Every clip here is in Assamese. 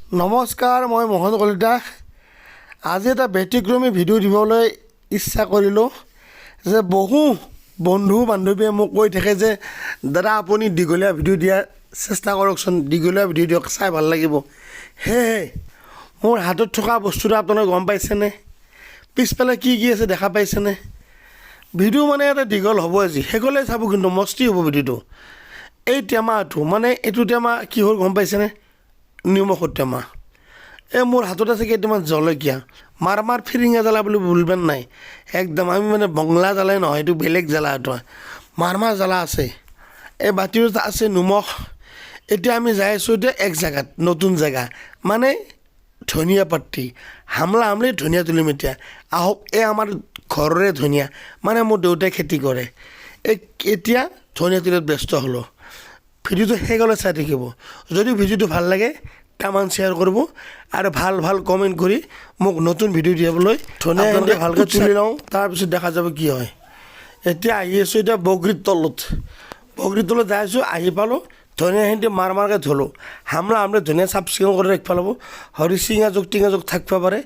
নমস্কাৰ, মই মোহন কলিতা। আজি এটা ব্যতিক্ৰমী ভিডিঅ' দিবলৈ ইচ্ছা কৰিলোঁ যে বহু বন্ধু বান্ধৱীয়ে মোক কৈ থাকে যে দাদা আপুনি দীঘলীয়া ভিডিঅ' দিয়াৰ চেষ্টা কৰকচোন, দীঘলীয়া ভিডিঅ' দিয়ক, চাই ভাল লাগিব। সেয়েহে মোৰ হাতত থকা বস্তুটো আপোনালোকে গম পাইছেনে? পিছফালে কি কি আছে দেখা পাইছেনে? ভিডিঅ' মানে এটা দীঘল হ'ব, আজি শেষলৈ চাব, কিন্তু মস্তি হ'ব ভিডিঅ'টো। এই টেমাটো মানে এইটো টেমা কি হ'ল গম পাইছেনে? নিমখৰ টেমা। এই মোৰ হাতত আছে কেইটামান জলকীয়া, মাৰ ফিৰিঙা জ্বালা বুলি ভুলবেন নাই, একদম আমি মানে বংলা জ্বালাই নহয়, এইটো বেলেগ জ্বালা। এইটো মাৰ জ্বালা আছে। এই বাতিটোত আছে নিমখ। এতিয়া আমি যাই আছোঁ এতিয়া এক জেগাত, নতুন জেগা, মানে ধনিয়া পাত্তি, হামলি ধনিয়া তুলিম এতিয়া। আহক, এই আমাৰ ঘৰৰে ধনিয়া, মানে মোৰ দেউতাই খেতি কৰে। এতিয়া ধনিয়া তুলিত ব্যস্ত হ'লোঁ। ভিডিঅ'টো শেষলৈ চাই থাকিব। যদি ভিডিঅ'টো ভাল লাগে তামান শ্বেয়াৰ কৰিব আৰু ভাল কমেণ্ট কৰি মোক নতুন ভিডিঅ' দিবলৈ ধনিয়াখিনি ভালকৈ তুলি লওঁ, তাৰপিছত দেখা যাব কি হয়। এতিয়া আহি আছোঁ এতিয়া বগৰীৰ তলত যাই আছোঁ, আহি পালোঁ। ধনিয়াখিনি মাৰকৈ ধুলোঁ। হামলি ধনিয়া চাফ চিকুণ কৰি ৰাখিব লাগিব। হৰি চিঙা জোক থাকিব পাৰে,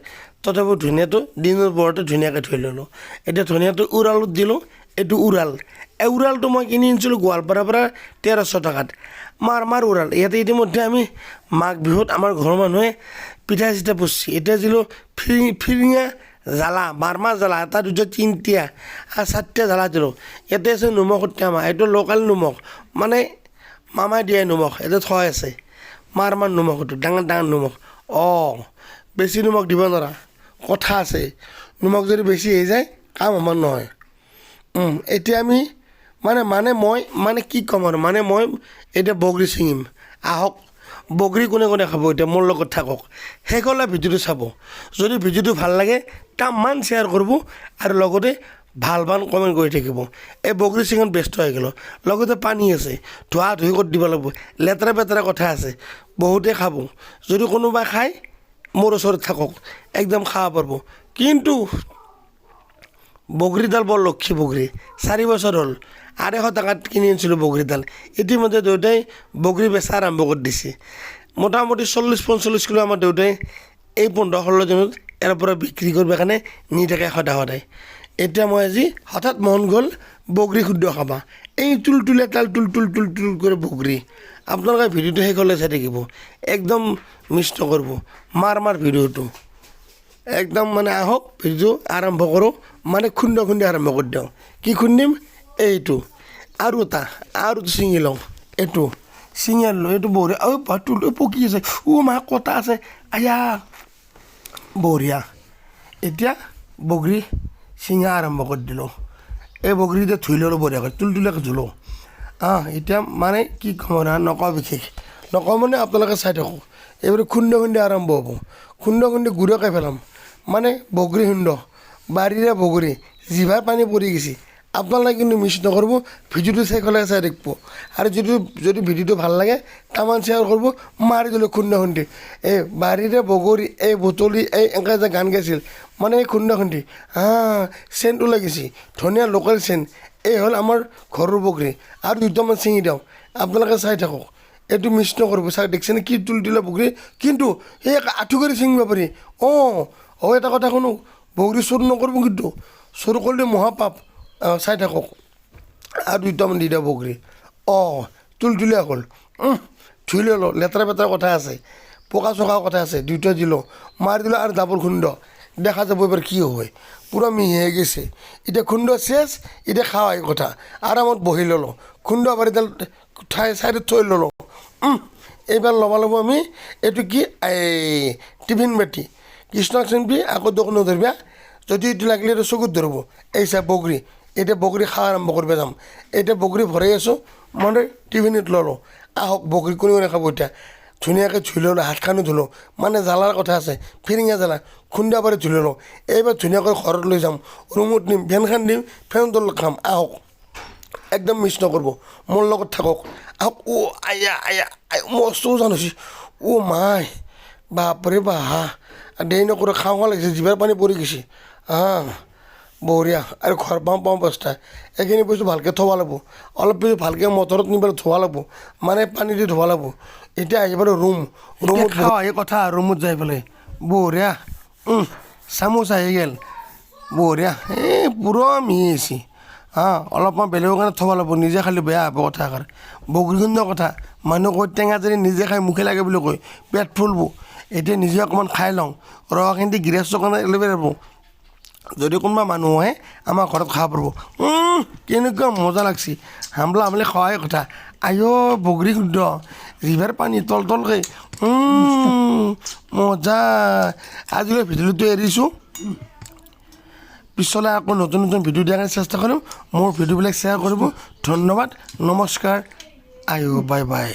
তথাপিও ধনিয়াটো দিনৰ পোহৰতে ধুনীয়াকৈ ধুই ল'লোঁ। এতিয়া ধনিয়াটো উৰালত দিলোঁ। এইটো উৰাল। এই উৰালটো মই কিনি আনিছিলোঁ গোৱালপাৰাৰ পৰা 1300 টকাত। মাৰ উৰাল। ইয়াতে ইতিমধ্যে আমি মাঘ বিহুত আমাৰ ঘৰৰ মানুহে পিঠা চিঠা পুচছি। এতিয়া দিলোঁ ফিৰিঙা জ্বালা, মাৰ জ্বালা, এটা দুটা তিনিটা আৰু 4টা জ্বালা দিলোঁ। ইয়াতে আছে নিমখৰ টেমা, এইটো লোকেল নিমখ, মানে মামাই দিয়া নিমখ। ইয়াতে থোৱা আছে মাৰ নিমখটো, ডাঙৰ নিমখ। বেছি নিমখ দিব নোৱাৰা, কথা আছে। নিমখ যদি বেছি হৈ যায় কাম আমাৰ নহয়। এতিয়া আমি মই কি ক'ম আৰু, মই এতিয়া বগৰী ছিঙিম। আহক, বগৰী কোনে খাব এতিয়া মোৰ লগত থাকক, শেষলৈ ভিডিঅ'টো চাব। যদি ভিডিঅ'টো ভাল লাগে তামান শ্বেয়াৰ কৰিব আৰু লগতে ভাল কমেণ্ট কৰি থাকিব। এই বগৰী ছিঙাত ব্যস্ত হৈ গ'লোঁ। লগতে পানী আছে, ধোৱা ধুই কৰি দিব লাগিব। লেতেৰা পেতেৰা কথা আছে, বহুতে খাব। যদি কোনোবাই খায় মোৰ ওচৰত থাকক, একদম খাব পাৰিব। কিন্তু বগৰীডাল বৰ লক্ষী বগৰী, 4 বছৰ হ'ল, 250 টকাত কিনি আনিছিলোঁ বগৰীডাল। ইতিমধ্যে দেউতাই বগৰী বেচা আৰম্ভ কৰি দিছে। মোটামুটি 40-45 কিলো আমাৰ দেউতাই এই 15-16 দিনত ইয়াৰ পৰা বিক্ৰী কৰিবৰ কাৰণে নি থাকে সদায়। এতিয়া মই আজি হঠাৎ মন গ'ল বগৰী শুদ্ধ খাবা। এই তুলতুলীয়া তাল তুল কৰি বগৰী। আপোনালোকে ভিডিঅ'টো শেষলৈ চাই থাকিব, একদম মিছ নকৰিব। মাৰ ভিডিঅ'টো একদম আহক, ভিডিঅ' আৰম্ভ কৰোঁ। খুন্দি আৰম্ভ কৰি দিওঁ। কি খুন্দিম? এইটো আৰু ছিঙি লওঁ। এইটো ছিঙি আনিলোঁ, এইটো বঢ়িয়া। ভাতটো পকি আছে, মা কটা আছে, আয়া বঢ়িয়া। এতিয়া বগৰী ছিঙা আৰম্ভ কৰি দিলোঁ। এই বগৰীটো ধুই ল'লোঁ বঢ়িয়াকৈ, তুলতুলীয়াকৈ ধুলোঁ। এতিয়া কি ক'ম আৰু, নকওঁ বিশেষ, নকওঁ আপোনালোকে চাই থাকক। এইবোৰ খুন্দি আৰম্ভ হ'ব। খুন্দি গুড়াকৈ পেলাম, বগৰী বাৰীৰে বগৰী, জিভাৰ পানী পৰি গৈছে। আপোনালোকে কিন্তু মিছ নকৰিব, ভিডিঅ'টো শেষলৈ চাই থাকিব। আৰু যদি ভিডিঅ'টো ভাল লাগে তামান শ্বেয়াৰ কৰিব। মাৰি দিলোঁ খুন্দি। এই বাৰীৰে বগৰী, এই বুটলি, এই এনেকৈ যে গান গাইছিল, এই খুন্দি চেণ্টটো লাগিছে, ধনিয়া লোকেল চেণ্ট। এই হ'ল আমাৰ ঘৰৰ বগৰী। আৰু 2টামান ছিঙি দিওঁ, আপোনালোকে চাই থাকক। এইটো মিছ নকৰিব। চাই দেখিছেনে কি তুলতুলীয়া বগৰী, কিন্তু সেই আঁঠু কৰি ছিঙিব পাৰি। এটা কথা শুনো, বগৰী চুৰ নকৰিব, কিন্তু চুৰ কৰিলে মহাপাপ। চাই থাকক। আৰু 2টামান দি দিওঁ বগৰী। তুলতুলীয়া হ'ল। ধুই ল'লোঁ, লেতেৰা পেতেৰা কথা আছে, পকা চকা কথা আছে। 2টা দিলোঁ, মাৰি দিলোঁ আৰু ডাবৰ খুন্দ। দেখা যাব এবাৰ কি হয়। পূৰা মিহি হৈ গৈছে। এতিয়া খুন্দ চেচ, এতিয়া খাওয়াই কথা। আৰামত বহি ল'লোঁ, খুন্দ বাৰীডাল চাইডত থৈ ল'লোঁ। এইবাৰ ল'ব আমি এইটো কি, এই টিফিন বাতি। কৃষ্ণক চিনিবি, আকৌ দোকানত ধৰিবা। যদি এইটো লাগিলে এইটো চকুত ধৰিব। এই চাই বগৰী, এতিয়া বগৰী খাৱা আৰম্ভ কৰিব যাম। এতিয়া বগৰী ভৰাই আছোঁ, টিফিনত ল'লোঁ। আহক, বগৰী কোনে খাব এতিয়া। ধুনীয়াকৈ ধুই ল'লোঁ, হাতখনো ধুলোঁ। জ্বালাৰ কথা আছে, ফিৰিঙা জ্বালা, খুন্দা পাৰি ধুই ল'লোঁ। এইবাৰ ধুনীয়াকৈ ঘৰত লৈ যাম, ৰুমত নিম, ফেনখন দিম, ফেনৰ তলত খাম। আহক, একদম মিছ নকৰিব, মোৰ লগত থাকক। আহক। আয়া মস্ত ওজন হৈছে। মাই বাপৰে দেৰি নকৰোঁ, খাওঁ লাগিছে, জিভাৰ পানী পৰি গৈছে। বঢ়িয়া। আৰু ঘৰ পাওঁ বস্তা। এইখিনি বস্তু ভালকৈ থ'ব লাগিব। অলপ পিছত ভালকৈ মটৰত নি পেলাই ধোৱা লাগিব, পানী দি ধোৱা লাগিব। এতিয়া আহি পালোঁ ৰুমত খাওঁ আহি কথা ৰুমত যাই পেলাই বঢ়িয়া চামুচ আহি গ'ল বঢ়িয়া এই পুৰা মিহি অলপমান বেলেগৰ কাৰণে থ'ব লাগিব নিজে খালি বেয়া হ'ব কথা এষাৰ বগৰীখণ্ডৰ কথা মানুহ কয় টেঙা যদি নিজে খাই মুখে লাগে বুলি কয় পেট ফুলব এতিয়া নিজে অকণমান খাই লওঁ ৰসখিনি গৃহস্থৰ কাৰণে ল'ব লাগিব যদি কোনোবা মানুহ আহে আমাৰ ঘৰত খাব পাৰিব কেনেকুৱা মজা লাগছি হামলা হামলি খোৱাই কথা আইঅ বগৰী শুদ্ধ ৰিভাৰ পানী তলকৈ মজা আজিলৈ ভিডিঅ'টো এৰিছোঁ পিছলৈ আকৌ নতুন নতুন ভিডিঅ' দিয়াৰ কাৰণে চেষ্টা কৰিম মোৰ ভিডিঅ'বিলাক শ্বেয়াৰ কৰিব ধন্যবাদ নমস্কাৰ আইঅ বাই বাই